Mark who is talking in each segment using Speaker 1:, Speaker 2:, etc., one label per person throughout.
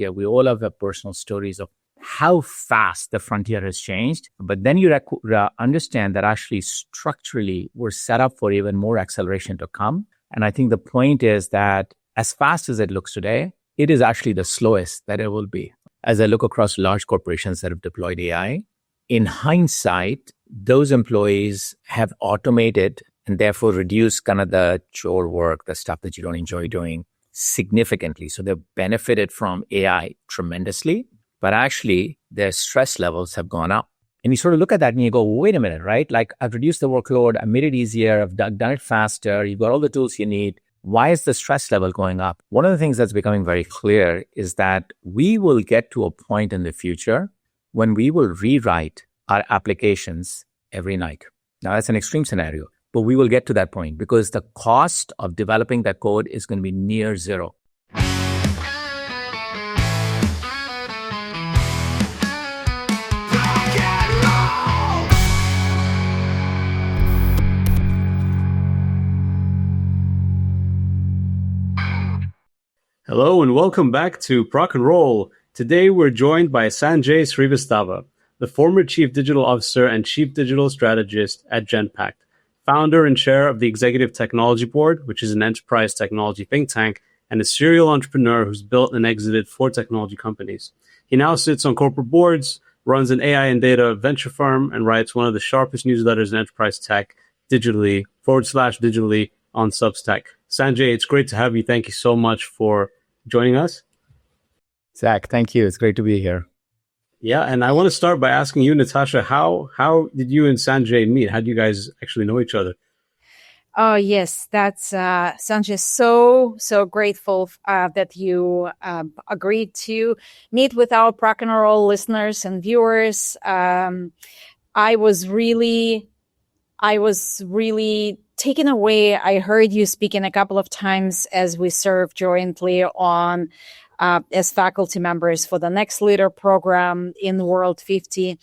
Speaker 1: perspective. We all have personal stories of how fast the frontier has changed. But then you understand that actually structurally we're set up for even more acceleration to come. And I think the point is that as fast as it looks today, it is actually the slowest that it will be. As I look across large corporations that have deployed AI, in hindsight, those employees have automated and therefore reduced kind of the chore work, the stuff that you don't enjoy doing significantly. So they've benefited from AI tremendously, but actually their stress levels have gone up. And you sort of look at that and you go, wait a minute, right? Like I've reduced the workload, I made it easier, I've done it faster, you've got all the tools you need. Why is the stress level going up? One of the things that's becoming very clear is that we will get to a point in the future when we will rewrite our applications every night. Now, that's an extreme scenario, but we will get to that point because the cost of developing that code is going to be near zero.
Speaker 2: Hello and welcome back to Proc-N-Roll. Today we're joined by Sanjay Srivastava, the former Chief Digital Officer and Chief Digital Strategist at Genpact, founder and chair of the Executive Technology Board, which is an enterprise technology think tank, and a serial entrepreneur who's built and exited 4 technology companies. He now sits on corporate boards, runs an AI and data venture firm, and writes one of the sharpest newsletters in enterprise tech digitally on Substack. Sanjay, it's great to have you. Thank you so much for joining us.
Speaker 1: Zach, thank you. It's great to be here.
Speaker 2: Yeah, and I want to start by asking you, Natasha, how did you and Sanjay meet? How do you guys actually know each other?
Speaker 3: Oh, yes, that's Sanjay. So grateful that you agreed to meet with our Proc-N-Roll listeners and viewers. I was really taken away. I heard you speaking a couple of times as we served jointly on as faculty members for the Next Leader program in the World 50.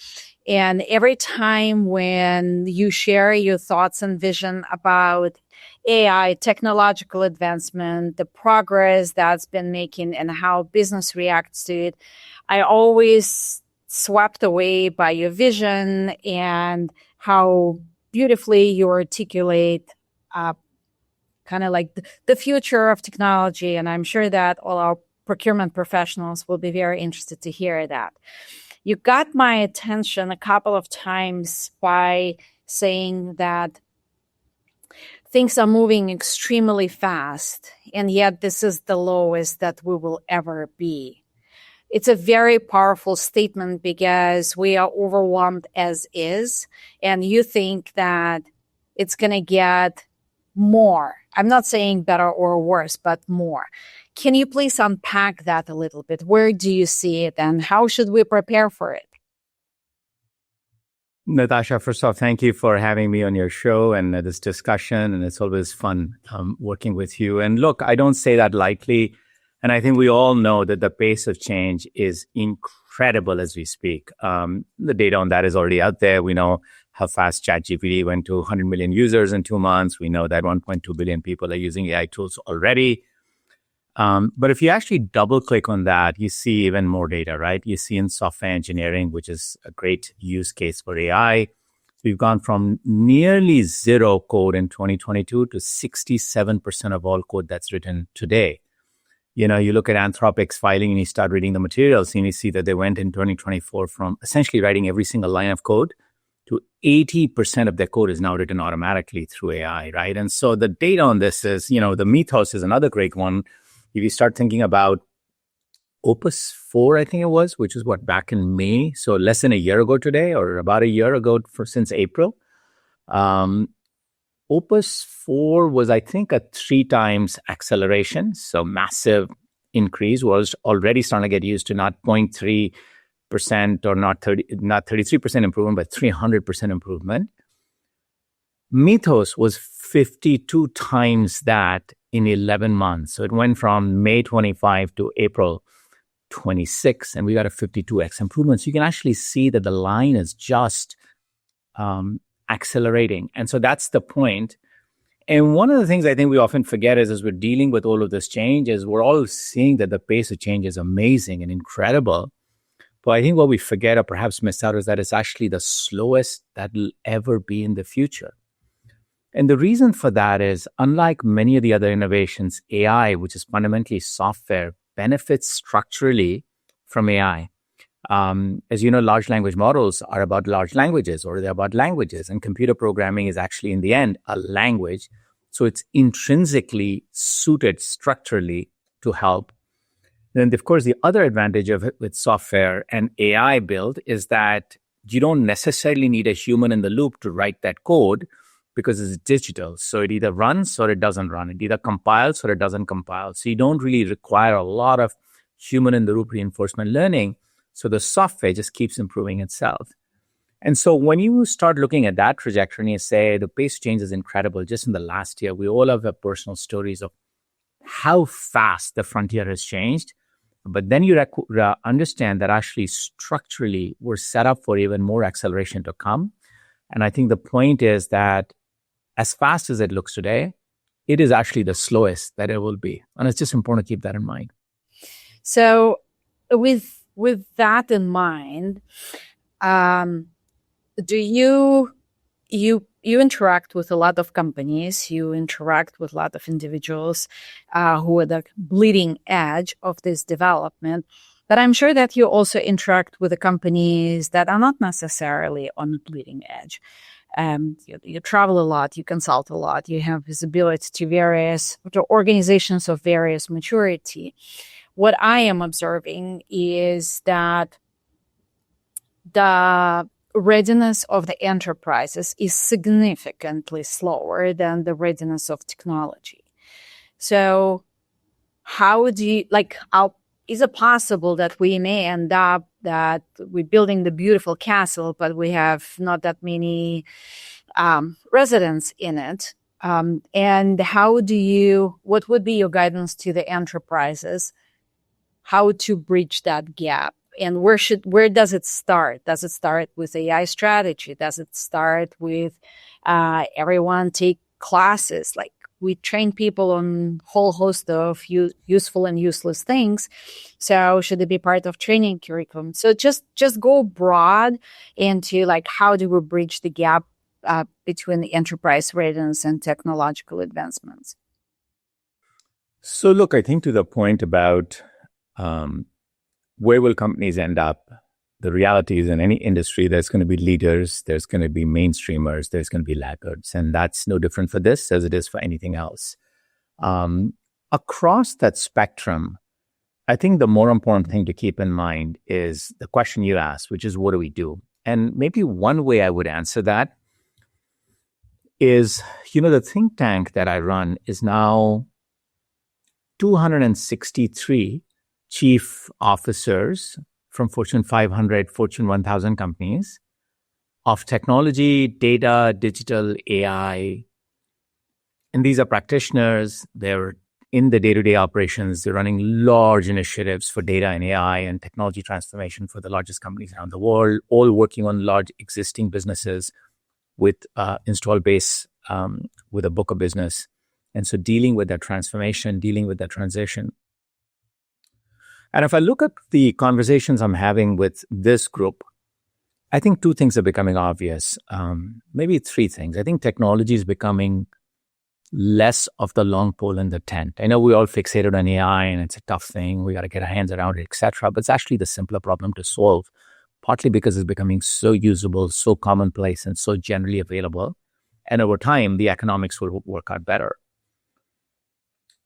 Speaker 3: And every time when you share your thoughts and vision about AI, technological advancement, the progress that's been making and how business reacts to it, I always swept away by your vision and how beautifully you articulate kind of like the future of technology. And I'm sure that all our procurement professionals will be very interested to hear that. You got my attention a couple of times by saying that things are moving extremely fast, and yet this is the lowest that we will ever be. It's a very powerful statement because we are overwhelmed as is, and you think that it's going to get more. I'm not saying better or worse, but more. Can you please unpack that a little bit? Where do you see it and how should we prepare for it?
Speaker 1: Natasha, first off, thank you for having me on your show and this discussion. And it's always fun working with you. And look, I don't say that lightly. And I think we all know that the pace of change is incredible as we speak. The data on that is already out there. We know how fast ChatGPT went to 100 million users in 2 months. We know that 1.2 billion people are using AI tools already. But if you actually double click on that, you see even more data, right? You see in software engineering, which is a great use case for AI. We've gone from nearly zero code in 2022 to 67% of all code that's written today. You know, you look at Anthropic's filing and you start reading the materials and you see that they went in 2024 from essentially writing every single line of code to 80% of their code is now written automatically through AI, right? And so the data on this is, you know, the mythos is another great one. If you start thinking about Opus 4, I think it was, which is back in May, so less than a year ago today, or about a year ago since April. Opus 4 was, I think, a 3 times acceleration, so massive increase, was already starting to get used to not 0.3% or not 33% improvement, but 300% improvement. Mythos was 52 times that in 11 months. So it went from May 25 to April 26, and we got a 52x improvement. So you can actually see that the line is just accelerating. And so that's the point. And one of the things I think we often forget is as we're dealing with all of this change is we're all seeing that the pace of change is amazing and incredible. But I think what we forget or perhaps miss out is that it's actually the slowest that will ever be in the future. And the reason for that is, unlike many of the other innovations, AI, which is fundamentally software, benefits structurally from AI. As you know, large language models are about large languages, or they're about languages. And computer programming is actually, in the end, a language. So it's intrinsically suited structurally to help. Then, of course, the other advantage of it with software and AI build is that you don't necessarily need a human in the loop to write that code, because it's digital. So it either runs or it doesn't run. It either compiles or it doesn't compile. So you don't really require a lot of human in the loop reinforcement learning. So the software just keeps improving itself. And so when you start looking at that trajectory and you say the pace of change is incredible, just in the last year, we all have personal stories of how fast the frontier has changed. But then you understand that actually structurally we're set up for even more acceleration to come. And I think the point is that as fast as it looks today, it is actually the slowest that it will be. And it's just important to keep that in mind.
Speaker 3: So with that in mind, do you interact with a lot of companies, you interact with a lot of individuals who are the bleeding edge of this development, but I'm sure that you also interact with the companies that are not necessarily on the bleeding edge. You travel a lot, you consult a lot, you have visibility to organizations of various maturity. What I am observing is that the readiness of the enterprises is significantly slower than the readiness of technology. So how do you, is it possible that we may end up that we're building the beautiful castle, but we have not that many residents in it? And what would be your guidance to the enterprises? How to bridge that gap? And where does it start? Does it start with AI strategy? Does it start with everyone take classes? Like, we train people on a whole host of useful and useless things. So should it be part of training curriculum? So just go broad into how do we bridge the gap between the enterprise readiness and technological advancements?
Speaker 1: So look, I think to the point about where will companies end up? The reality is in any industry, there's going to be leaders, there's going to be mainstreamers, there's going to be laggards. And that's no different for this as it is for anything else. Across that spectrum, I think the more important thing to keep in mind is the question you asked, which is, what do we do? And maybe one way I would answer that is, the think tank that I run is now 263 chief officers from Fortune 500, Fortune 1000 companies of technology, data, digital, AI. And these are practitioners. They're in the day-to-day operations. They're running large initiatives for data and AI and technology transformation for the largest companies around the world, all working on large existing businesses with install base, with a book of business. And so dealing with that transformation, dealing with that transition. And if I look at the conversations I'm having with this group, I think two things are becoming obvious. Maybe three things. I think technology is becoming less of the long pole in the tent. I know we all fixated on AI and it's a tough thing. We got to get our hands around it, etc. But it's actually the simpler problem to solve, partly because it's becoming so usable, so commonplace, and so generally available. And over time, the economics will work out better.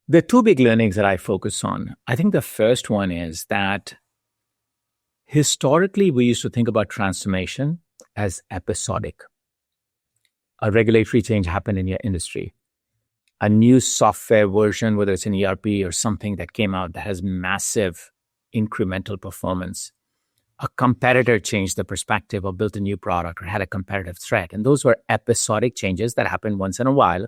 Speaker 1: There are two big learnings that I focus on. I think the first one is that historically, we used to think about transformation as episodic. A regulatory change happened in your industry. A new software version, whether it's an ERP or something that came out that has massive incremental performance. A competitor changed the perspective or built a new product or had a competitive threat. And those were episodic changes that happened once in a while.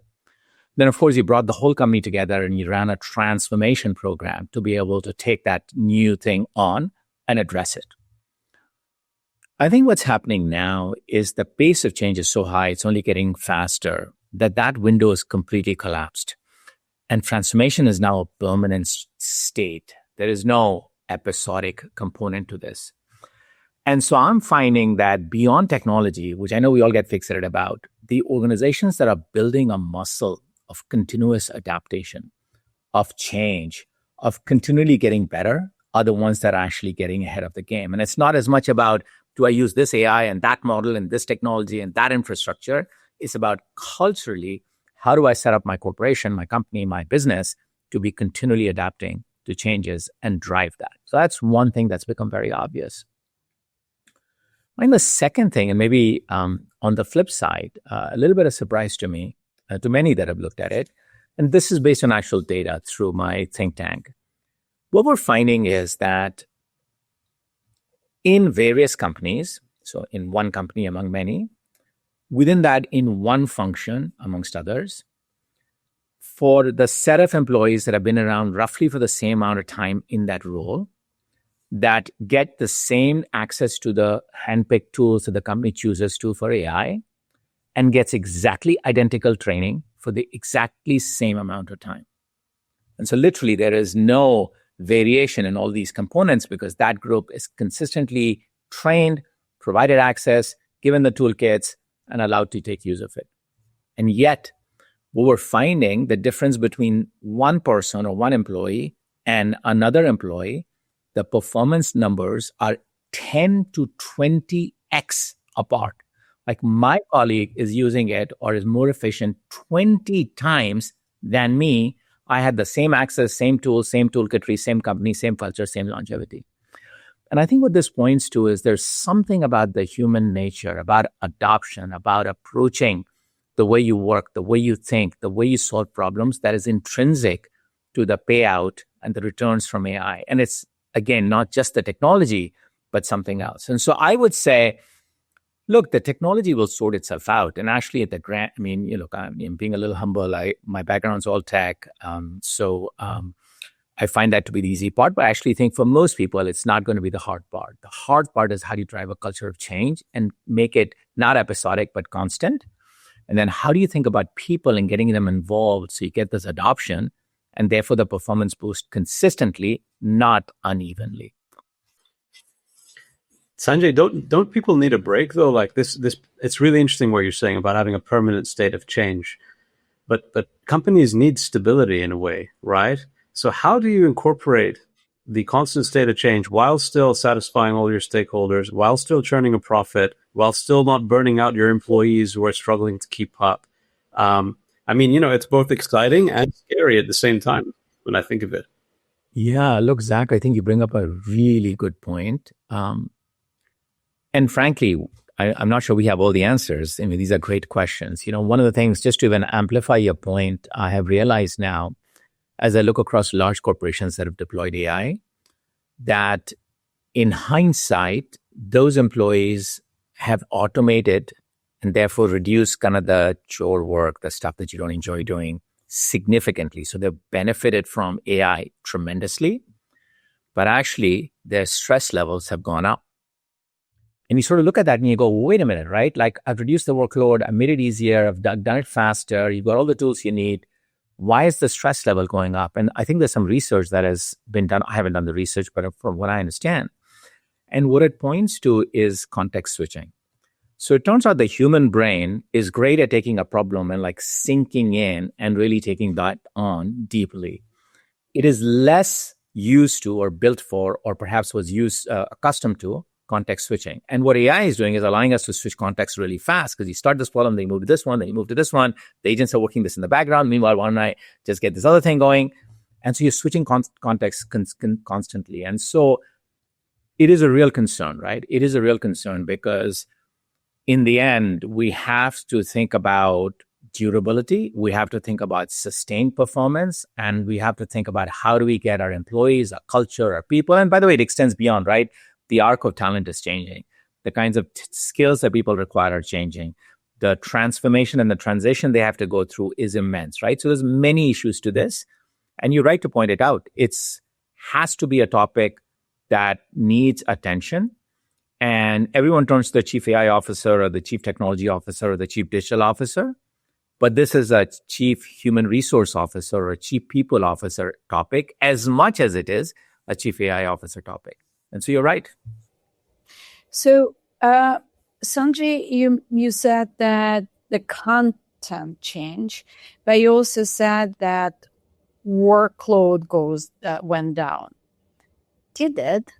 Speaker 1: Then, of course, you brought the whole company together and you ran a transformation program to be able to take that new thing on and address it. I think what's happening now is the pace of change is so high, it's only getting faster. that window is completely collapsed. And transformation is now a permanent state. There is no episodic component to this. And so I'm finding that beyond technology, which I know we all get fixated about, the organizations that are building a muscle of continuous adaptation, of change, of continually getting better are the ones that are actually getting ahead of the game. And it's not as much about, do I use this AI and that model and this technology and that infrastructure? It's about culturally, how do I set up my corporation, my company, my business to be continually adapting to changes and drive that? So that's one thing that's become very obvious. And the second thing, and maybe on the flip side, a little bit of surprise to me, to many that have looked at it, and this is based on actual data through my think tank. What we're finding is that in various companies, so in one company among many, within that, in one function amongst others, for the set of employees that have been around roughly for the same amount of time in that role, that get the same access to the handpicked tools that the company chooses to for AI, and gets exactly identical training for the exactly same amount of time. And so literally there is no variation in all these components because that group is consistently trained, provided access, given the toolkits, and allowed to take use of it. And yet, what we're finding, the difference between one person or one employee and another employee, the performance numbers are 10 to 20x apart. Like my colleague is using it or is more efficient 20 times than me. I had the same access, same tools, same toolkitry, same company, same culture, same longevity. And I think what this points to is there's something about the human nature, about adoption, about approaching the way you work, the way you think, the way you solve problems that is intrinsic to the payout and the returns from AI. And it's, again, not just the technology, but something else. And so I would say, look, the technology will sort itself out. And actually at the grant, I mean, you look, I'm being a little humble. My background's all tech. I find that to be the easy part, but I actually think for most people, it's not going to be the hard part. The hard part is how do you drive a culture of change and make it not episodic, but constant? And then how do you think about people and getting them involved so you get this adoption and therefore the performance boost consistently, not unevenly?
Speaker 2: Sanjay, don't people need a break though? Like this, it's really interesting what you're saying about having a permanent state of change, but companies need stability in a way, right? So how do you incorporate the constant state of change while still satisfying all your stakeholders, while still churning a profit, while still not burning out your employees who are struggling to keep up? I mean, it's both exciting and scary at the same time when I think of it.
Speaker 1: Yeah, look, Zach, I think you bring up a really good point. And frankly, I'm not sure we have all the answers. I mean, these are great questions. One of the things, just to even amplify your point, I have realized now, as I look across large corporations that have deployed AI, that in hindsight, those employees have automated and therefore reduced kind of the chore work, the stuff that you don't enjoy doing, significantly. So they've benefited from AI tremendously, but actually their stress levels have gone up. And you sort of look at that and you go, wait a minute, right? Like I've reduced the workload, I made it easier, I've done it faster, you've got all the tools you need. Why is the stress level going up? And I think there's some research that has been done. I haven't done the research, but from what I understand. And what it points to is context switching. So it turns out the human brain is great at taking a problem and like sinking in and really taking that on deeply. It is less used to or built for, or perhaps was accustomed to context switching. And what AI is doing is allowing us to switch context really fast because you start this problem, then you move to this one, then you move to this one. The agents are working this in the background. Meanwhile, why don't I just get this other thing going? And so you're switching context constantly. And so it is a real concern, right? It is a real concern because in the end, we have to think about durability. We have to think about sustained performance. And we have to think about how do we get our employees, our culture, our people. And by the way, it extends beyond, right? The arc of talent is changing. The kinds of skills that people require are changing. The transformation and the transition they have to go through is immense, right? So there's many issues to this. And you're right to point it out. It's has to be a topic that needs attention. And everyone turns to the chief AI officer or the chief technology officer or the chief digital officer. But this is a chief human resource officer or a chief people officer topic as much as it is a chief AI officer topic. And so you're right.
Speaker 3: So, Sanjay, you said that the content change, but you also said that workload went down. Did it?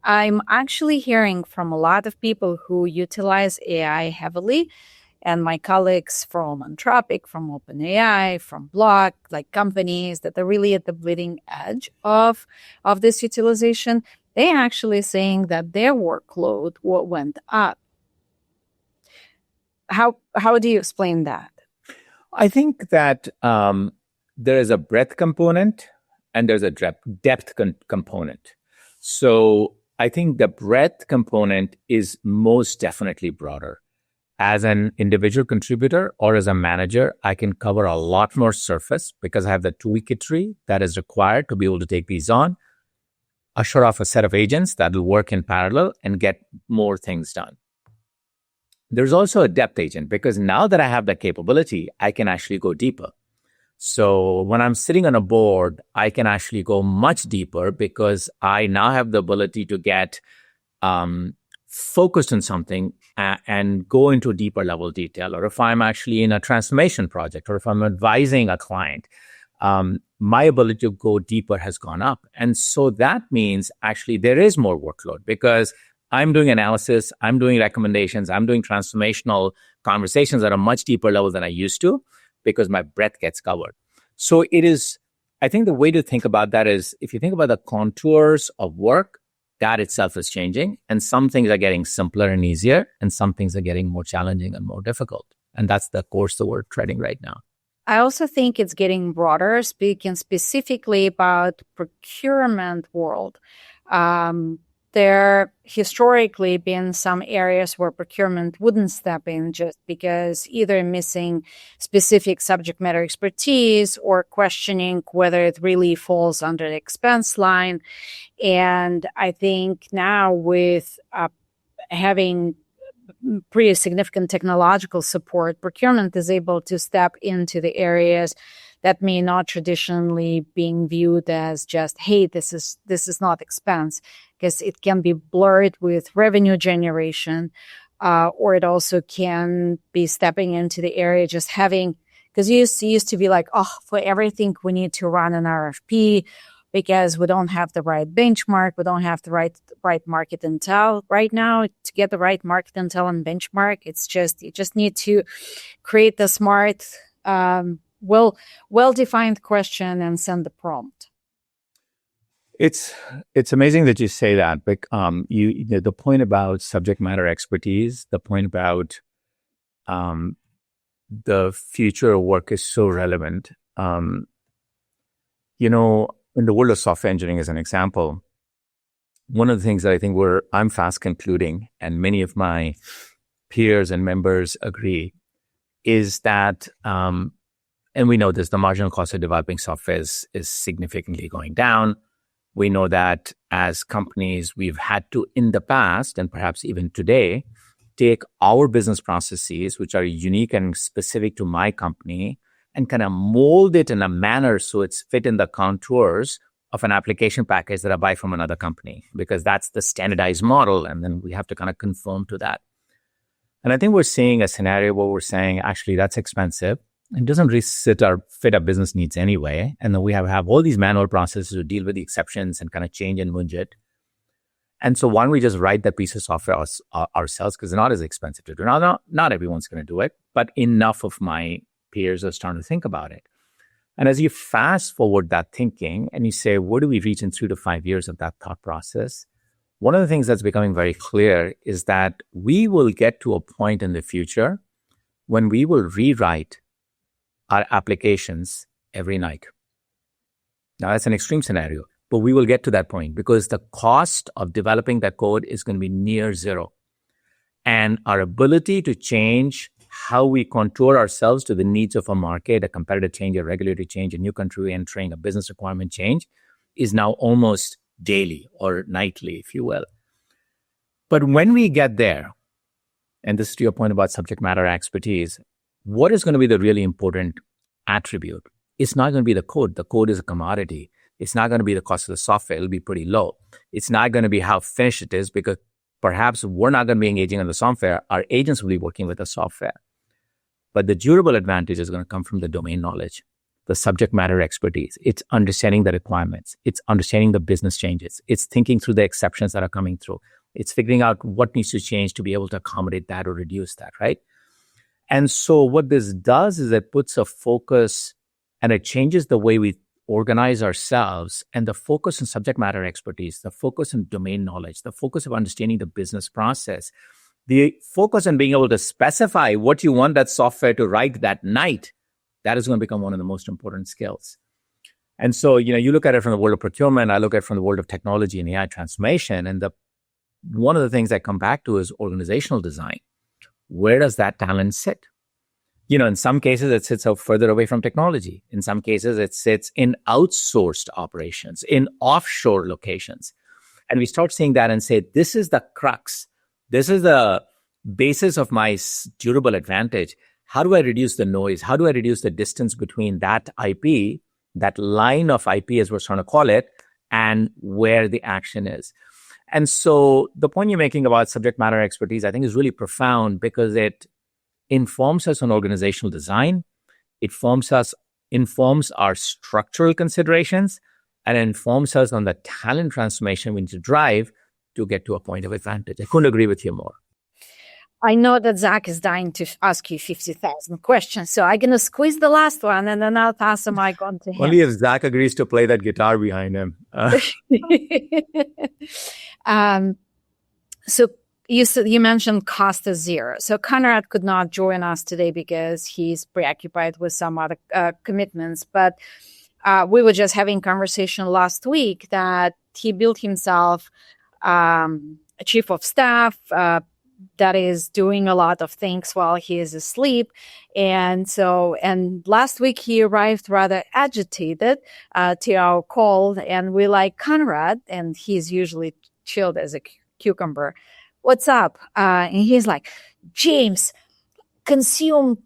Speaker 3: I'm actually hearing from a lot of people who utilize AI heavily, and my colleagues from Anthropic, from OpenAI, from Block, like companies that are really at the bleeding edge of this utilization, they're actually saying that their workload went up. How do you explain that?
Speaker 1: I think that there is a breadth component and there's a depth component. So I think the breadth component is most definitely broader. As an individual contributor or as a manager, I can cover a lot more surface because I have the toolkitry that is required to be able to take these on, usher off a set of agents that will work in parallel and get more things done. There's also a depth agent because now that I have that capability, I can actually go deeper. So when I'm sitting on a board, I can actually go much deeper because I now have the ability to get focused on something and go into deeper level detail. Or if I'm actually in a transformation project or if I'm advising a client, my ability to go deeper has gone up. And so that means actually there is more workload because I'm doing analysis, I'm doing recommendations, I'm doing transformational conversations at a much deeper level than I used to because my breadth gets covered. So it is, I think the way to think about that is if you think about the contours of work, that itself is changing. And some things are getting simpler and easier, and some things are getting more challenging and more difficult. And that's the course that we're treading right now.
Speaker 3: I also think it's getting broader, speaking specifically about procurement world. There historically been some areas where procurement wouldn't step in just because either missing specific subject matter expertise or questioning whether it really falls under the expense line. And I think now with having pretty significant technological support, procurement is able to step into the areas that may not traditionally being viewed as just, hey, this is not expense, because it can be blurred with revenue generation, or it also can be stepping into the area just having, because you used to be like, oh, for everything we need to run an RFP because we don't have the right benchmark, we don't have the right market intel right now. To get the right market intel and benchmark, you just need to create the smart, well-defined question and send the prompt.
Speaker 1: It's amazing that you say that. But the point about subject matter expertise, the point about the future of work is so relevant. In the world of software engineering, as an example, one of the things that I think I'm fast concluding, and many of my peers and members agree, is that, and we know this, the marginal cost of developing software is significantly going down. We know that as companies, we've had to, in the past, and perhaps even today, take our business processes, which are unique and specific to my company, and kind of mold it in a manner so it's fit in the contours of an application package that I buy from another company, because that's the standardized model. And then we have to kind of conform to that. And I think we're seeing a scenario where we're saying, actually, that's expensive. It doesn't really fit our business needs anyway. And then we have all these manual processes to deal with the exceptions and kind of change and munge it. And so why don't we just write that piece of software ourselves, because it's not as expensive to do. Now, not everyone's going to do it, but enough of my peers are starting to think about it. And as you fast forward that thinking and you say, where do we reach in 3 to 5 years of that thought process? One of the things that's becoming very clear is that we will get to a point in the future when we will rewrite our applications every night. Now, that's an extreme scenario, but we will get to that point because the cost of developing that code is going to be near zero. And our ability to change how we contour ourselves to the needs of a market, a competitive change, a regulatory change, a new country entering, a business requirement change is now almost daily or nightly, if you will. But when we get there, and this is to your point about subject matter expertise, what is going to be the really important attribute? It's not going to be the code. The code is a commodity. It's not going to be the cost of the software. It'll be pretty low. It's not going to be how finished it is, because perhaps we're not going to be engaging on the software. Our agents will be working with the software. But the durable advantage is going to come from the domain knowledge, the subject matter expertise. It's understanding the requirements. It's understanding the business changes. It's thinking through the exceptions that are coming through. It's figuring out what needs to change to be able to accommodate that or reduce that, right? And so what this does is it puts a focus and it changes the way we organize ourselves, and the focus on subject matter expertise, the focus on domain knowledge, the focus of understanding the business process, the focus on being able to specify what you want that software to write that night, that is going to become one of the most important skills. And so, you look at it from the world of procurement, I look at it from the world of technology and AI transformation, and one of the things I come back to is organizational design. Where does that talent sit? In some cases, it sits out further away from technology. In some cases, it sits in outsourced operations, in offshore locations. And we start seeing that and say, this is the crux. This is the basis of my durable advantage. How do I reduce the noise? How do I reduce the distance between that IP, that line of IP, as we're trying to call it, and where the action is? And so the point you're making about subject matter expertise, I think, is really profound, because it informs us on organizational design. It informs our structural considerations, and informs us on the talent transformation we need to drive to get to a point of advantage. I couldn't agree with you more.
Speaker 3: I know that Zach is dying to ask you 50,000 questions, so I'm going to squeeze the last one, and then I'll pass the mic on to him.
Speaker 1: Only if Zach agrees to play that guitar behind him.
Speaker 3: So you mentioned cost is zero. So Conrad could not join us today because he's preoccupied with some other commitments. But we were just having a conversation last week that he built himself a chief of staff that is doing a lot of things while he is asleep. And last week he arrived rather agitated to our call, and we like, Conrad, and he's usually chilled as a cucumber. What's up? And he's like, James, consume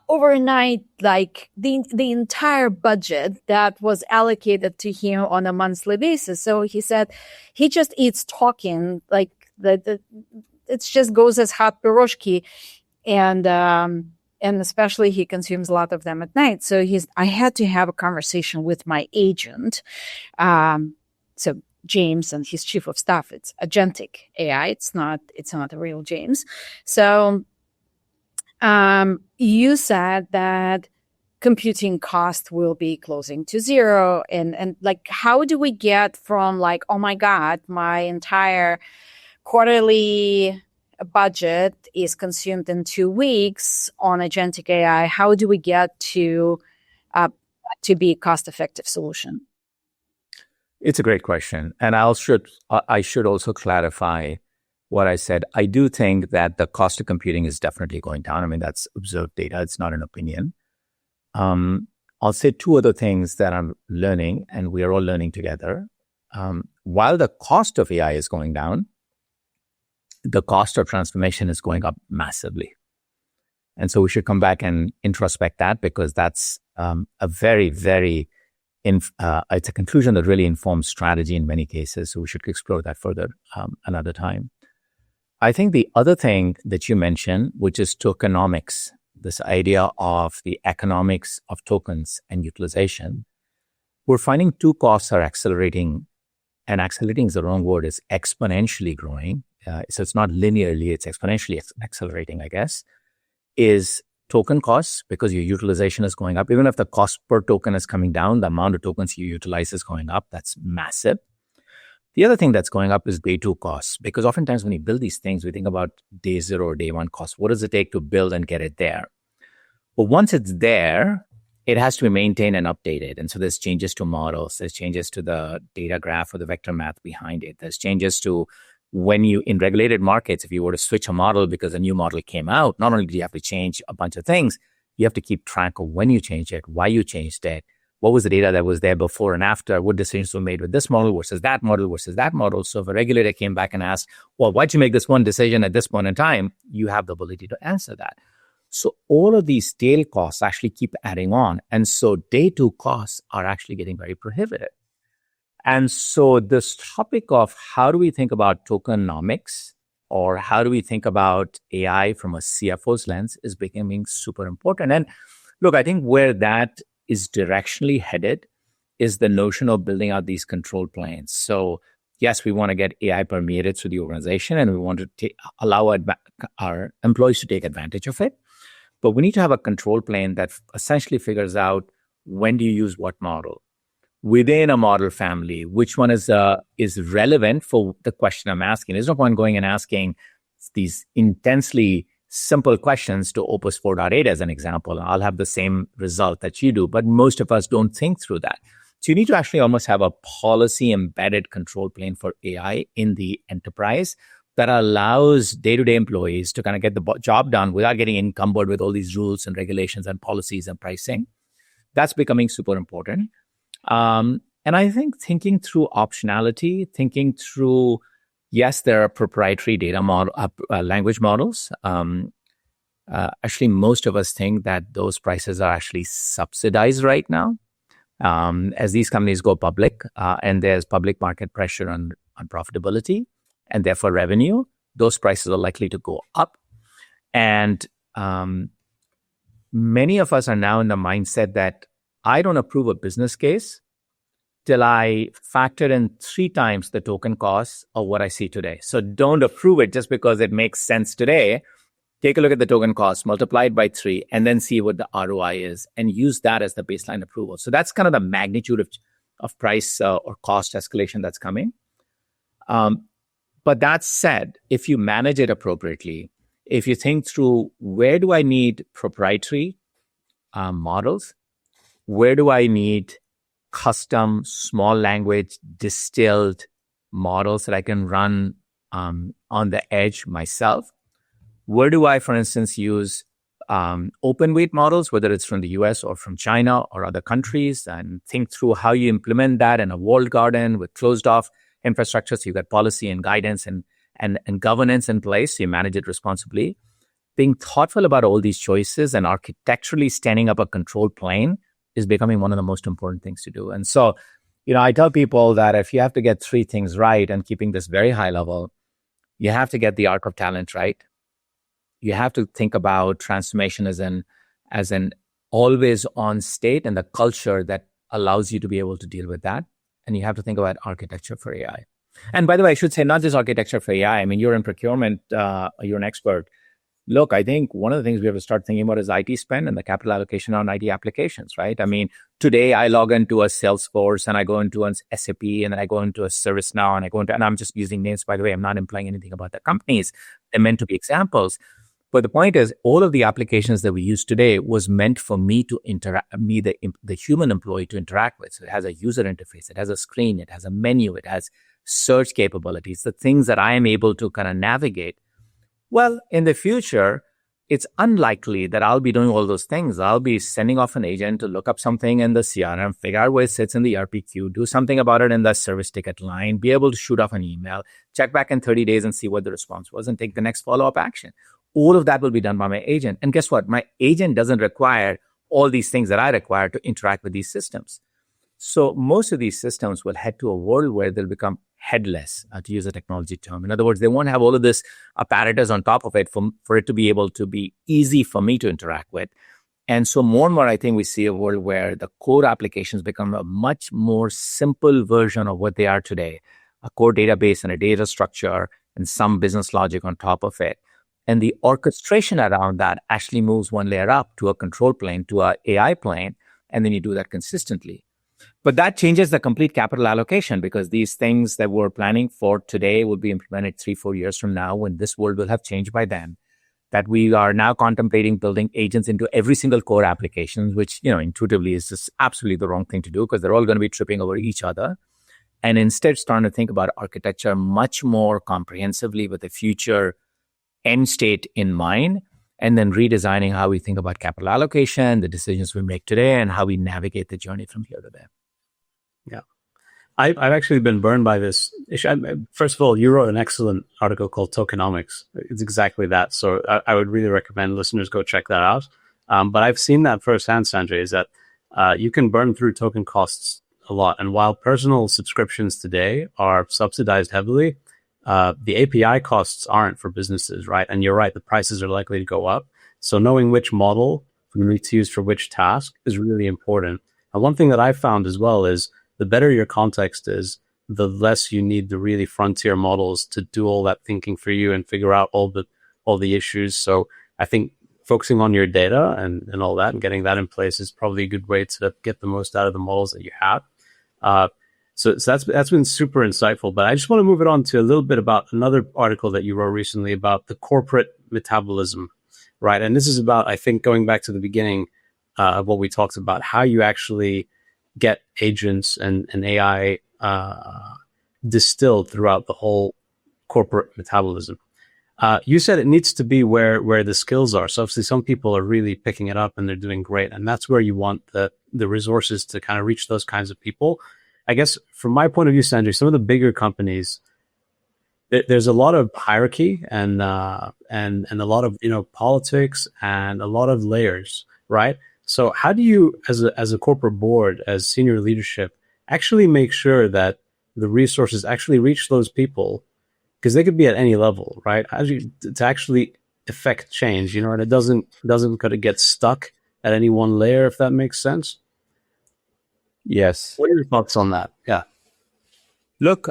Speaker 3: overnight, like the entire budget that was allocated to him on a monthly basis. So he said he just eats talking, like it just goes as hot piroshki, and especially he consumes a lot of them at night. So I had to have a conversation with my agent. So James and his chief of staff, it's agentic AI. It's not a real James. So you said that computing cost will be closing to zero, and like, how do we get from like, oh my God, my entire quarterly budget is consumed in 2 weeks on agentic AI? How do we get to be a cost-effective solution?
Speaker 1: It's a great question. And I should also clarify what I said. I do think that the cost of computing is definitely going down. I mean, that's observed data. It's not an opinion. I'll say two other things that I'm learning, and we are all learning together. While the cost of AI is going down, the cost of transformation is going up massively. And so we should come back and introspect that, because that's a very, very it's a conclusion that really informs strategy in many cases. So we should explore that further another time. I think the other thing that you mentioned, which is tokenomics, this idea of the economics of tokens and utilization, we're finding two costs are accelerating, and accelerating is the wrong word, it's exponentially growing. So it's not linearly, it's exponentially accelerating, I guess, is token costs, because your utilization is going up. Even if the cost per token is coming down, the amount of tokens you utilize is going up. That's massive. The other thing that's going up is day two costs, because oftentimes when you build these things, we think about day zero or day one costs. What does it take to build and get it there? But once it's there, it has to be maintained and updated. And so there's changes to models, there's changes to the data graph or the vector math behind it. There's changes to when you, in regulated markets, if you were to switch a model because a new model came out, not only do you have to change a bunch of things, you have to keep track of when you changed it, why you changed it, what was the data that was there before and after, what decisions were made with this model versus that model versus that model. So if a regulator came back and asked, well, why'd you make this one decision at this point in time? You have the ability to answer that. So all of these tail costs actually keep adding on. And so day two costs are actually getting very prohibitive. And so this topic of how do we think about tokenomics, or how do we think about AI from a CFO's lens, is becoming super important. And look, I think where that is directionally headed is the notion of building out these control planes. So yes, we want to get AI permeated through the organization, and we want to allow our employees to take advantage of it. But we need to have a control plane that essentially figures out when do you use what model within a model family, which one is relevant for the question I'm asking. There's no point going and asking these intensely simple questions to Opus 4.8 as an example. I'll have the same result that you do, but most of us don't think through that. So you need to actually almost have a policy embedded control plane for AI in the enterprise that allows day-to-day employees to kind of get the job done without getting encumbered with all these rules and regulations and policies and pricing. That's becoming super important. And I think thinking through optionality, thinking through, yes, there are proprietary data language models. Actually, most of us think that those prices are actually subsidized right now. As these companies go public, and there's public market pressure on profitability and therefore revenue, those prices are likely to go up. And many of us are now in the mindset that I don't approve a business case till I factor in 3 times the token costs of what I see today. So don't approve it just because it makes sense today. Take a look at the token cost, multiply it by 3, and then see what the ROI is, and use that as the baseline approval. So that's kind of the magnitude of price or cost escalation that's coming. But that said, if you manage it appropriately, if you think through where do I need proprietary models, where do I need custom small language distilled models that I can run on the edge myself, where do I, for instance, use open weight models, whether it's from the US or from China or other countries, and think through how you implement that in a walled garden with closed off infrastructure. So you've got policy and guidance and governance in place. So you manage it responsibly. Being thoughtful about all these choices and architecturally standing up a control plane is becoming one of the most important things to do. And so, I tell people that if you have to get 3 things right, and keeping this very high level, you have to get the arc of talent right. You have to think about transformation as an always on state and the culture that allows you to be able to deal with that. And you have to think about architecture for AI. And by the way, I should say not just architecture for AI. I mean, you're in procurement, you're an expert. Look, I think one of the things we have to start thinking about is IT spend and the capital allocation on IT applications, right? I mean, today I log into a Salesforce and I go into an SAP and then I go into a ServiceNow and I'm just using names, by the way. I'm not implying anything about the companies. They're meant to be examples. But the point is, all of the applications that we use today was meant for me to the human employee to interact with. So it has a user interface, it has a screen, it has a menu, it has search capabilities, the things that I am able to kind of navigate. Well, in the future, it's unlikely that I'll be doing all those things. I'll be sending off an agent to look up something in the CRM, figure out where it sits in the ERP queue, do something about it in the service ticket line, be able to shoot off an email, check back in 30 days and see what the response was and take the next follow-up action. All of that will be done by my agent. And guess what? My agent doesn't require all these things that I require to interact with these systems. So most of these systems will head to a world where they'll become headless, to use a technology term. In other words, they won't have all of this apparatus on top of it for it to be able to be easy for me to interact with. And so more and more, I think we see a world where the core applications become a much more simple version of what they are today, a core database and a data structure and some business logic on top of it. And the orchestration around that actually moves one layer up to a control plane, to an AI plane, and then you do that consistently. But that changes the complete capital allocation, because these things that we're planning for today will be implemented 3-4 years from now, when this world will have changed by then. That we are now contemplating building agents into every single core application, which, intuitively is just absolutely the wrong thing to do, because they're all going to be tripping over each other. And instead starting to think about architecture much more comprehensively with the future end state in mind, and then redesigning how we think about capital allocation, the decisions we make today, and how we navigate the journey from here to there.
Speaker 2: Yeah. I've actually been burned by this issue. First of all, you wrote an excellent article called Tokenomics. It's exactly that. So I would really recommend listeners go check that out. But I've seen that firsthand, Sanjay, is that you can burn through token costs a lot. And while personal subscriptions today are subsidized heavily, the API costs aren't for businesses, right? And you're right, the prices are likely to go up. So knowing which model you need to use for which task is really important. And one thing that I've found as well is the better your context is, the less you need the really frontier models to do all that thinking for you and figure out all the issues. So I think focusing on your data and all that and getting that in place is probably a good way to get the most out of the models that you have. So that's been super insightful. But I just want to move it on to a little bit about another article that you wrote recently about the corporate metabolism, right? And this is about, I think, going back to the beginning of what we talked about, how you actually get agents and AI distilled throughout the whole corporate metabolism. You said it needs to be where the skills are. So obviously some people are really picking it up and they're doing great. And that's where you want the resources to kind of reach those kinds of people. I guess from my point of view, Sanjay, some of the bigger companies, there's a lot of hierarchy and a lot of, politics and a lot of layers, right? So how do you, as a corporate board, as senior leadership, actually make sure that the resources actually reach those people? Because they could be at any level, right? How do you, to actually affect change, and it doesn't kind of get stuck at any one layer, if that makes sense?
Speaker 1: Yes.
Speaker 2: What are your thoughts on that? Yeah.
Speaker 1: Look,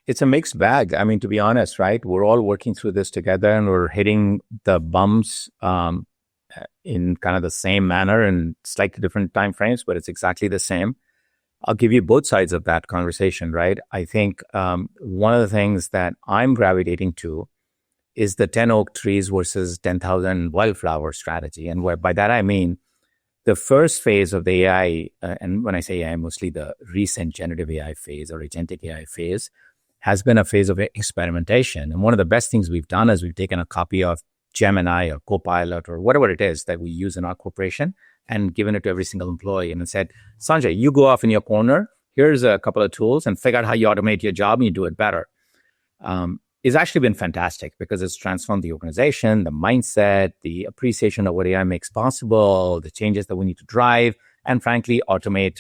Speaker 1: it's a mixed bag. I mean, to be honest, right? We're all working through this together and we're hitting the bumps in kind of the same manner and slightly different time frames, but it's exactly the same. I'll give you both sides of that conversation, right? I think one of the things that I'm gravitating to is the 10 oak trees versus 10,000 wildflower strategy. And by that, I mean, the first phase of the AI, and when I say AI, mostly the recent generative AI phase or agentic AI phase, has been a phase of experimentation. And one of the best things we've done is we've taken a copy of Gemini or Copilot or whatever it is that we use in our corporation and given it to every single employee and said, Sanjay, you go off in your corner, here's a couple of tools and figure out how you automate your job and you do it better. It's actually been fantastic because it's transformed the organization, the mindset, the appreciation of what AI makes possible, the changes that we need to drive, and frankly, automate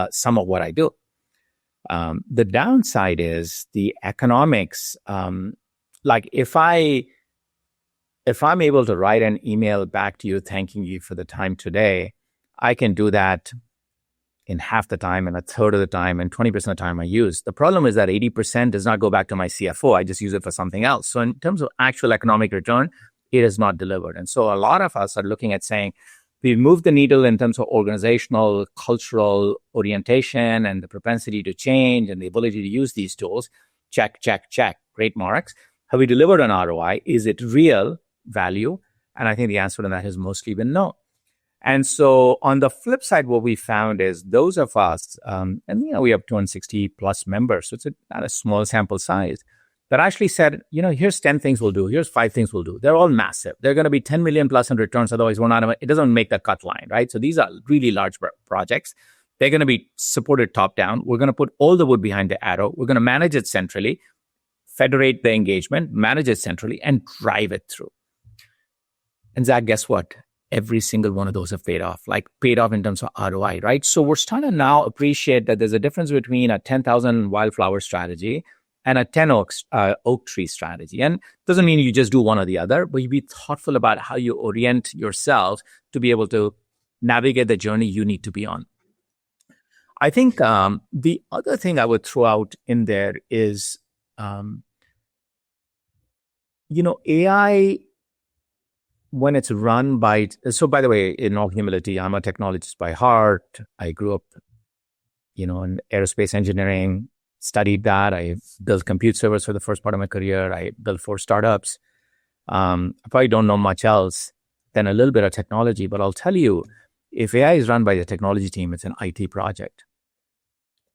Speaker 1: some of what I do. The downside is the economics. Like if I'm able to write an email back to you thanking you for the time today, I can do that in half the time and a third of the time and 20% of the time I use. The problem is that 80% does not go back to my CFO. I just use it for something else. So in terms of actual economic return, it is not delivered. And so a lot of us are looking at saying, we've moved the needle in terms of organizational, cultural orientation and the propensity to change and the ability to use these tools. Check, check, check. Great marks. Have we delivered on ROI? Is it real value? And I think the answer to that has mostly been no. And so on the flip side, what we found is those of us, and we have 260 plus members, so it's not a small sample size, that actually said, here's 10 things we'll do. Here's 5 things we'll do. They're all massive. They're going to be 10 million plus in returns. Otherwise, it doesn't make the cut line, right? So these are really large projects. They're going to be supported top down. We're going to put all the wood behind the arrow. We're going to manage it centrally, federate the engagement, manage it centrally, and drive it through. And Zach, guess what? Every single one of those have paid off in terms of ROI, right? So we're starting to now appreciate that there's a difference between a 10,000 wildflower strategy and a 10 oak tree strategy. And it doesn't mean you just do one or the other, but you be thoughtful about how you orient yourself to be able to navigate the journey you need to be on. I think the other thing I would throw out in there is, AI, when it's run by, so by the way, in all humility, I'm a technologist by heart. I grew up, in aerospace engineering, studied that. I built compute servers for the first part of my career. I built 4 startups. I probably don't know much else than a little bit of technology, but I'll tell you, if AI is run by the technology team, it's an IT project.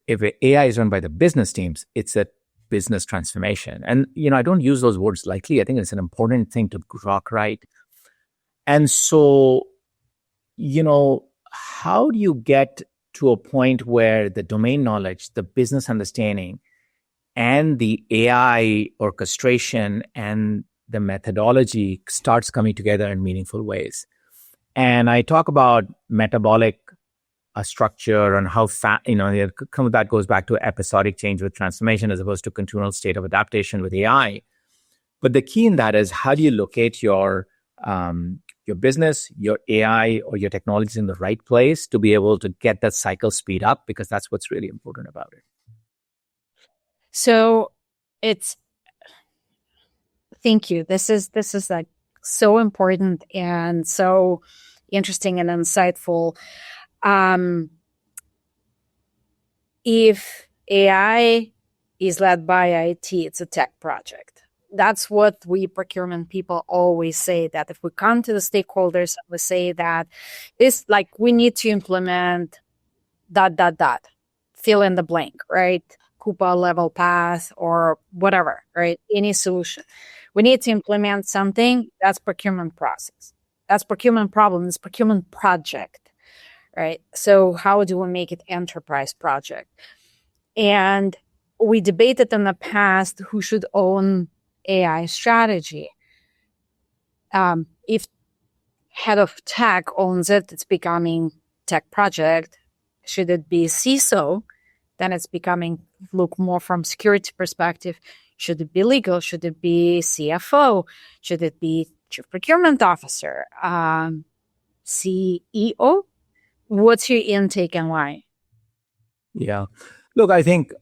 Speaker 1: If AI is run by the business teams, it's a business transformation. And, I don't use those words lightly. I think it's an important thing to rock right. And so, how do you get to a point where the domain knowledge, the business understanding, and the AI orchestration and the methodology starts coming together in meaningful ways. And I talk about metabolic structure and how some of that goes back to episodic change with transformation as opposed to continual state of adaptation with AI. But the key in that is how do you locate your business, your AI, or your technologies in the right place to be able to get that cycle speed up, because that's what's really important about it.
Speaker 3: So thank you. This is like so important and so interesting and insightful. If AI is led by IT, it's a tech project. That's what we procurement people always say, that if we come to the stakeholders, we say that we need to implement ... fill in the blank, right? Coupa level path or whatever, right? Any solution. We need to implement something. That's procurement process. That's procurement problem. It's procurement project, right? So how do we make it enterprise project? And we debated in the past who should own AI strategy. If head of tech owns it, it's becoming tech project. Should it be CISO? Then it's becoming, look more from security perspective. Should it be legal? Should it be CFO? Should it be chief procurement officer? CEO? What's your intake and why?
Speaker 1: Yeah. Look, I think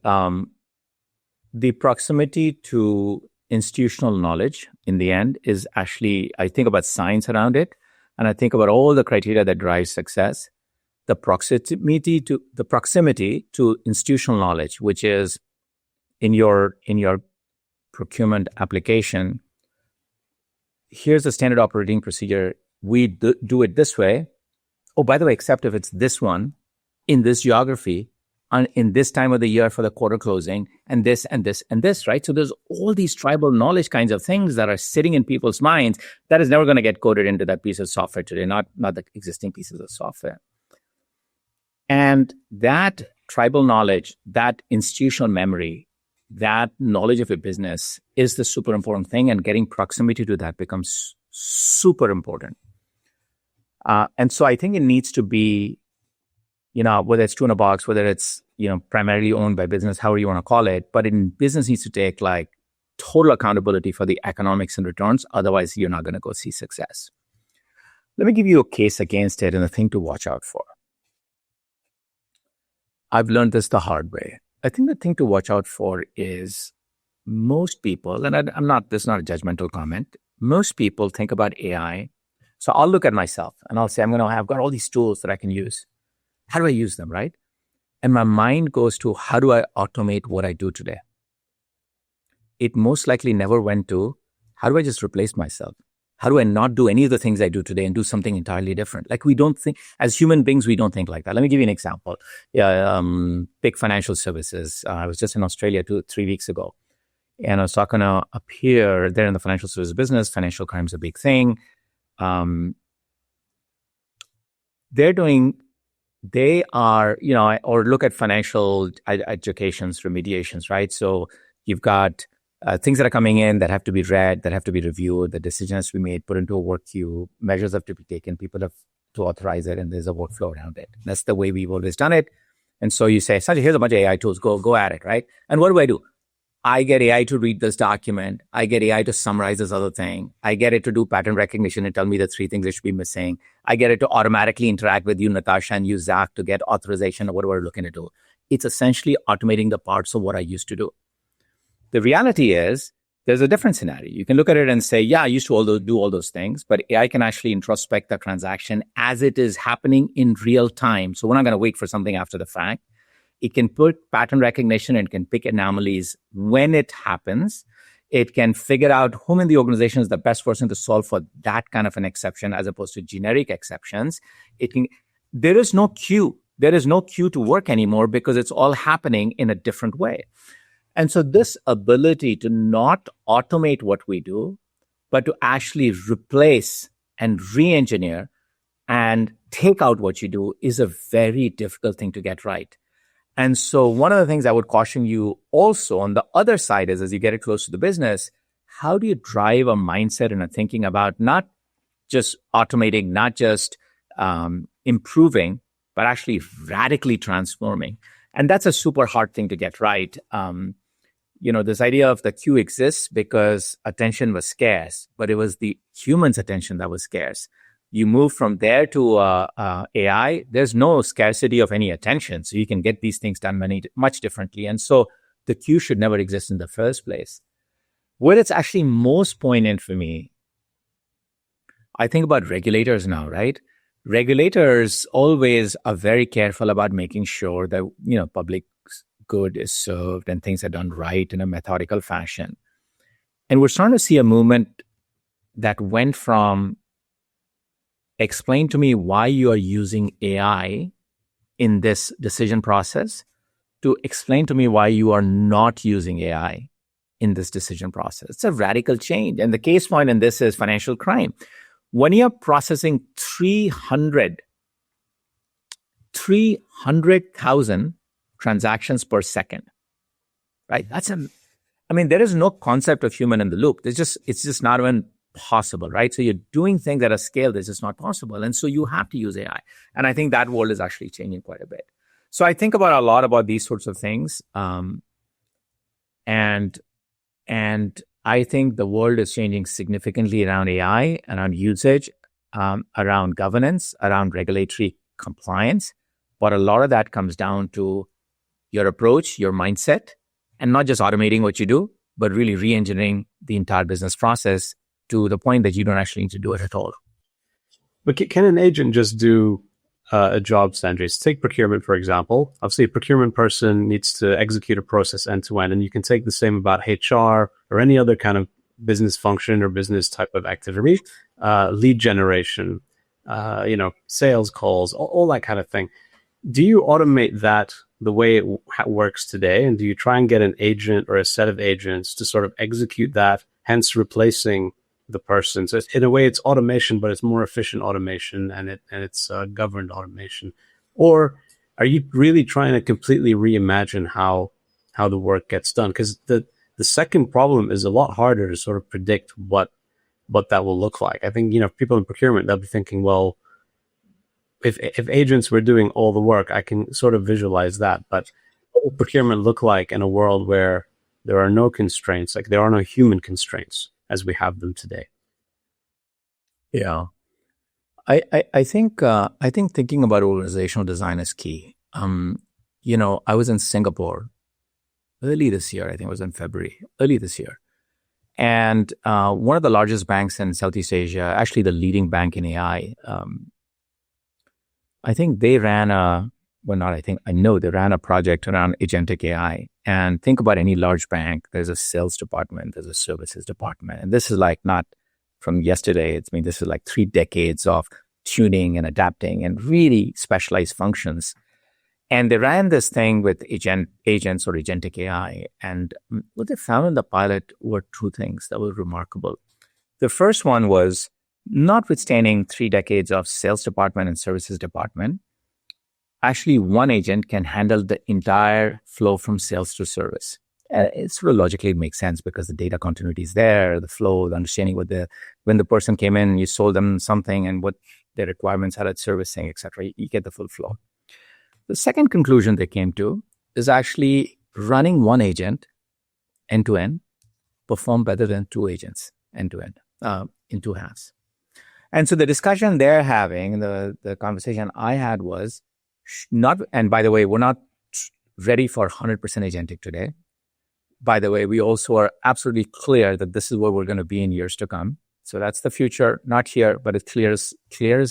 Speaker 1: the proximity to institutional knowledge in the end is actually, I think about science around it, and I think about all the criteria that drive success. The proximity to institutional knowledge, which is in your procurement application. Here's a standard operating procedure. We do it this way. Oh, by the way, except if it's this one in this geography and in this time of the year for the quarter closing, and this and this and this, right? So there's all these tribal knowledge kinds of things that are sitting in people's minds that is never going to get coded into that piece of software today, not the existing pieces of software. And that tribal knowledge, that institutional memory, that knowledge of a business is the super important thing, and getting proximity to that becomes super important. And so I think it needs to be, whether it's two in a box, whether it's, primarily owned by business, however you want to call it, but in business needs to take like total accountability for the economics and returns. Otherwise, you're not going to go see success. Let me give you a case against it and a thing to watch out for. I've learned this the hard way. I think the thing to watch out for is most people, and this is not a judgmental comment, most people think about AI. So I'll look at myself and I'll say, I've got all these tools that I can use. How do I use them, right? And my mind goes to, how do I automate what I do today? It most likely never went to, how do I just replace myself? How do I not do any of the things I do today and do something entirely different? Like, we don't think, as human beings, we don't think like that. Let me give you an example. Big financial services. I was just in Australia 3 weeks ago, and I was talking to a peer there in the financial services business. Financial crime is a big thing. They are, or look at financial educations, remediations, right? So you've got things that are coming in that have to be read, that have to be reviewed, the decision has to be made, put into a work queue, measures have to be taken, people have to authorize it, and there's a workflow around it. That's the way we've always done it. And so you say, Sanjay, here's a bunch of AI tools, go at it, right? And what do? I get AI to read this document. I get AI to summarize this other thing. I get it to do pattern recognition and tell me the 3 things that should be missing. I get it to automatically interact with you, Natasha, and you, Zach, to get authorization of what we're looking to do. It's essentially automating the parts of what I used to do. The reality is, there's a different scenario. You can look at it and say, yeah, I used to do all those things, but AI can actually introspect the transaction as it is happening in real time. So we're not going to wait for something after the fact. It can put pattern recognition and can pick anomalies when it happens. It can figure out whom in the organization is the best person to solve for that kind of an exception as opposed to generic exceptions. There is no queue. There is no queue to work anymore because it's all happening in a different way. And so this ability to not automate what we do, but to actually replace and re-engineer and take out what you do is a very difficult thing to get right. And so one of the things I would caution you also on the other side is, as you get it close to the business, how do you drive a mindset and a thinking about not just automating, not just improving, but actually radically transforming? And that's a super hard thing to get right. This idea of the queue exists because attention was scarce, but it was the human's attention that was scarce. You move from there to AI, there's no scarcity of any attention. So you can get these things done much differently. And so the queue should never exist in the first place. Where it's actually most poignant for me, I think about regulators now, right? Regulators always are very careful about making sure that, public good is served and things are done right in a methodical fashion. And we're starting to see a movement that went from explain to me why you are using AI in this decision process to explain to me why you are not using AI in this decision process. It's a radical change. And the case point in this is financial crime. When you're processing 300,000 transactions per second, right? There is no concept of human in the loop. It's just not even possible, right? So you're doing things at a scale that's just not possible. And so you have to use AI. And I think that world is actually changing quite a bit. So I think about a lot about these sorts of things. And I think the world is changing significantly around AI, around usage, around governance, around regulatory compliance. But a lot of that comes down to your approach, your mindset, and not just automating what you do, but really re-engineering the entire business process to the point that you don't actually need to do it at all.
Speaker 2: But can an agent just do a job, Sanjay? So take procurement, for example. Obviously, a procurement person needs to execute a process end to end, and you can take the same about HR or any other kind of business function or business type of activity, lead generation, sales calls, all that kind of thing. Do you automate that the way it works today? And do you try and get an agent or a set of agents to sort of execute that, hence replacing the person? So in a way, it's automation, but it's more efficient automation, and it's governed automation. Or are you really trying to completely reimagine how the work gets done? Because the second problem is a lot harder to sort of predict what that will look like. I think people in procurement, they'll be thinking, well, if agents were doing all the work, I can sort of visualize that. But what will procurement look like in a world where there are no constraints, like there are no human constraints as we have them today?
Speaker 1: Yeah, I think thinking about organizational design is key. I was in Singapore early this year. I think it was in February, early this year. And one of the largest banks in Southeast Asia, actually the leading bank in AI, I think they ran I know they ran a project around agentic AI. And think about any large bank, there's a sales department, there's a services department. And this is like not from yesterday. This is like 3 decades of tuning and adapting and really specialized functions. And they ran this thing with agents or agentic AI. And what they found in the pilot were 2 things that were remarkable. The first one was, notwithstanding 3 decades of sales department and services department, actually one agent can handle the entire flow from sales to service. It sort of logically makes sense because the data continuity is there, the flow, the understanding when the person came in, you sold them something and what their requirements are at servicing, etc. You get the full flow. The second conclusion they came to is actually running one agent end to end perform better than 2 agents end to end in 2 halves. And so the discussion they're having, the conversation I had was and by the way, we're not ready for 100% agentic today. By the way, we also are absolutely clear that this is where we're going to be in years to come. So that's the future, not here, but it's clear as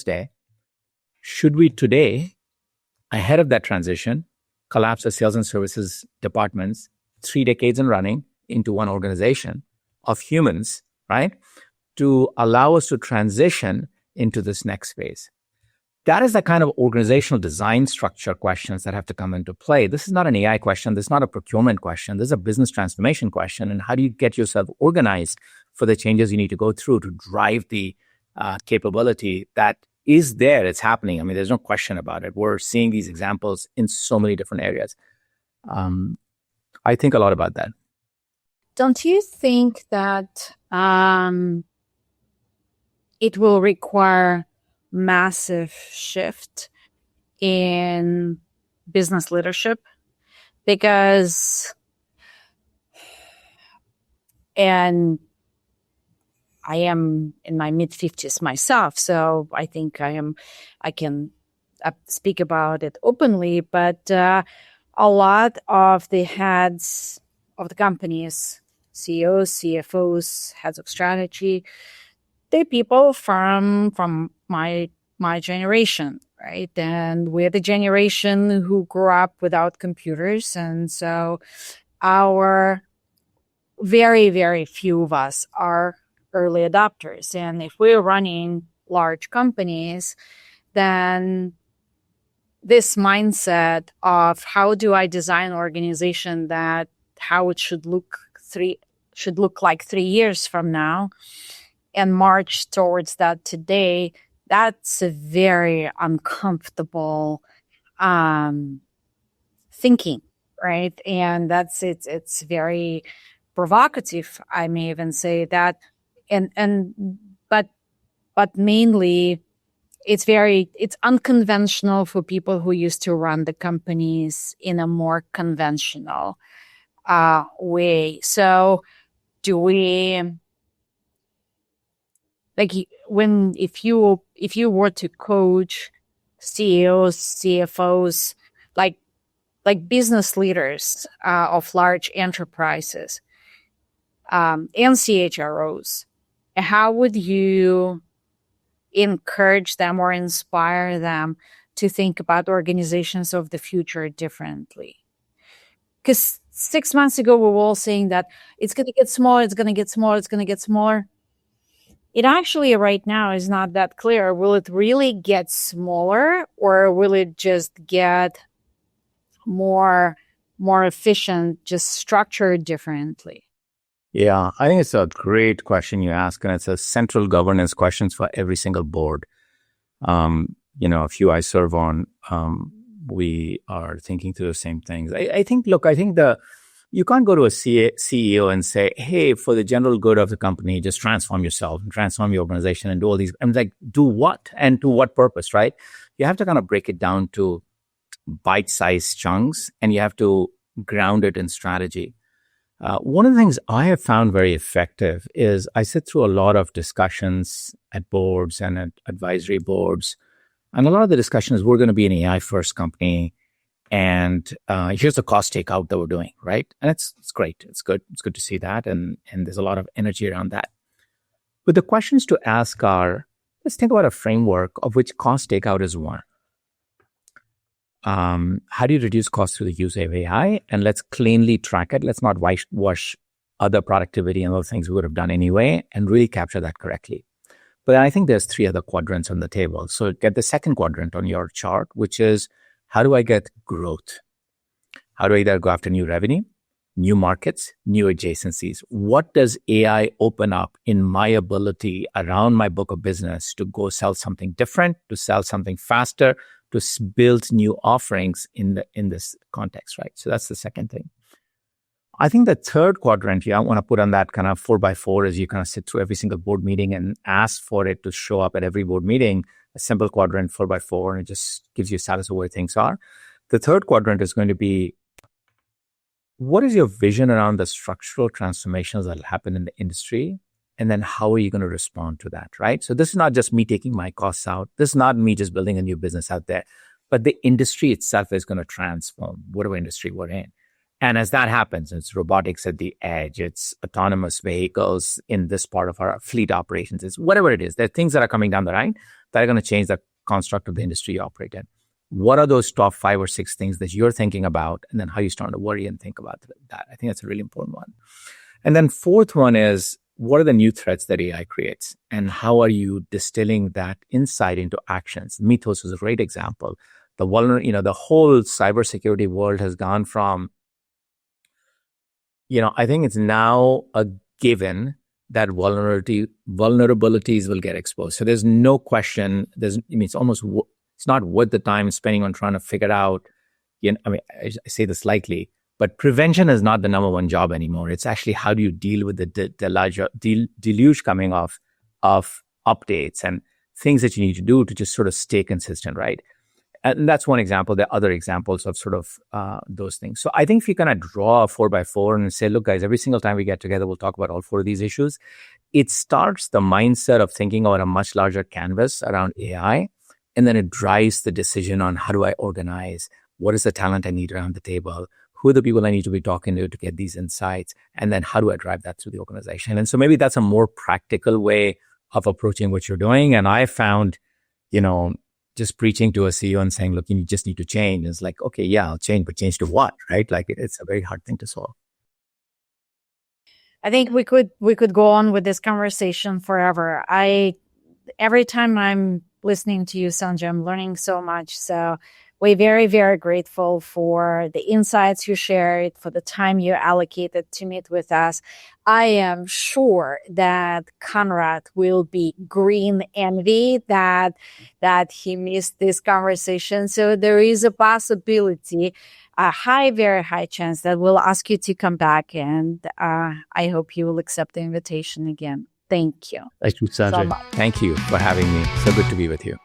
Speaker 1: day. Should we today, ahead of that transition, collapse the sales and services departments 3 decades in running into one organization of humans, right? To allow us to transition into this next phase. That is the kind of organizational design structure questions that have to come into play. This is not an AI question. This is not a procurement question. This is a business transformation question. And how do you get yourself organized for the changes you need to go through to drive the capability that is there. It's happening. I mean, there's no question about it. We're seeing these examples in so many different areas. I think a lot about that.
Speaker 3: Don't you think that it will require massive shift in business leadership? Because, and I am in my mid-50s myself, so I think I can speak about it openly, but a lot of the heads of the companies, CEOs, CFOs, heads of strategy, they're people from my generation, right? And we're the generation who grew up without computers, and so our very, very few of us are early adopters. And if we're running large companies, then this mindset of how do I design an organization that how it should look like 3 years from now and march towards that today, that's a very uncomfortable thinking, right? And it's very provocative, I may even say that. But mainly it's unconventional for people who used to run the companies in a more conventional way. So do we, like, if you were to coach CEOs, CFOs, like business leaders of large enterprises, and CHROs, how would you encourage them or inspire them to think about organizations of the future differently? Because 6 months ago, we were all saying that it's going to get smaller, it's going to get smaller, it's going to get smaller. It actually right now is not that clear. Will it really get smaller, or will it just get more efficient, just structured differently?
Speaker 1: Yeah, I think it's a great question you ask, and it's a central governance question for every single board. A few I serve on, we are thinking through the same things. I think you can't go to a CEO and say, hey, for the general good of the company, just transform yourself and transform your organization and do all these. I'm like, do what and to what purpose, right? You have to kind of break it down to bite-sized chunks, and you have to ground it in strategy. One of the things I have found very effective is I sit through a lot of discussions at boards and at advisory boards. And a lot of the discussion is we're going to be an AI first company. And here's the cost takeout that we're doing, right? And it's great. It's good. It's good to see that. And there's a lot of energy around that. But the questions to ask are, let's think about a framework of which cost takeout is one. How do you reduce costs through the use of AI? And let's cleanly track it. Let's not wash other productivity and those things we would have done anyway, and really capture that correctly. But I think there's 3 other quadrants on the table. So get the second quadrant on your chart, which is how do I get growth? How do I either go after new revenue, new markets, new adjacencies? What does AI open up in my ability around my book of business to go sell something different, to sell something faster, to build new offerings in this context, right? So that's the second thing. I think the third quadrant I want to put on that kind of 4x4 as you kind of sit through every single board meeting and ask for it to show up at every board meeting, a simple quadrant 4x4, and it just gives you a status of where things are. The third quadrant is going to be, what is your vision around the structural transformations that will happen in the industry? And then how are you going to respond to that, right? So this is not just me taking my costs out. This is not me just building a new business out there, but the industry itself is going to transform, whatever industry we're in. And as that happens, it's robotics at the edge, it's autonomous vehicles in this part of our fleet operations, it's whatever it is. There are things that are coming down the line that are going to change the construct of the industry you operate in. What are those top 5 or 6 things that you're thinking about? And then how you start to worry and think about that. I think that's a really important one. And then fourth one is, what are the new threats that AI creates? And how are you distilling that insight into actions? Mythos is a great example. The whole cybersecurity world has gone from, I think it's now a given that vulnerabilities will get exposed. So there's no question. It's not worth the time spending on trying to figure out. I say this lightly, but prevention is not the number one job anymore. It's actually how do you deal with the larger deluge coming of updates and things that you need to do to just sort of stay consistent, right? And that's one example. There are other examples of sort of those things. So I think if you kind of draw a 4x4 and say, look, guys, every single time we get together, we'll talk about all 4 of these issues. It starts the mindset of thinking about a much larger canvas around AI. And then it drives the decision on how do I organize? What is the talent I need around the table? Who are the people I need to be talking to get these insights? And then how do I drive that through the organization? And so maybe that's a more practical way of approaching what you're doing. And I found, just preaching to a CEO and saying, look, you just need to change. It's like, okay, yeah, I'll change, but change to what, right? Like it's a very hard thing to solve.
Speaker 3: I think we could go on with this conversation forever. Every time I'm listening to you, Sanjay, I'm learning so much. So we're very, very grateful for the insights you shared, for the time you allocated to meet with us. I am sure that Conrad will be green envy that he missed this conversation. So there is a possibility, a very high chance that we'll ask you to come back. And I hope you will accept the invitation again. Thank you.
Speaker 2: Thank you, Sanjay.
Speaker 1: Thank you for having me. So good to be with you.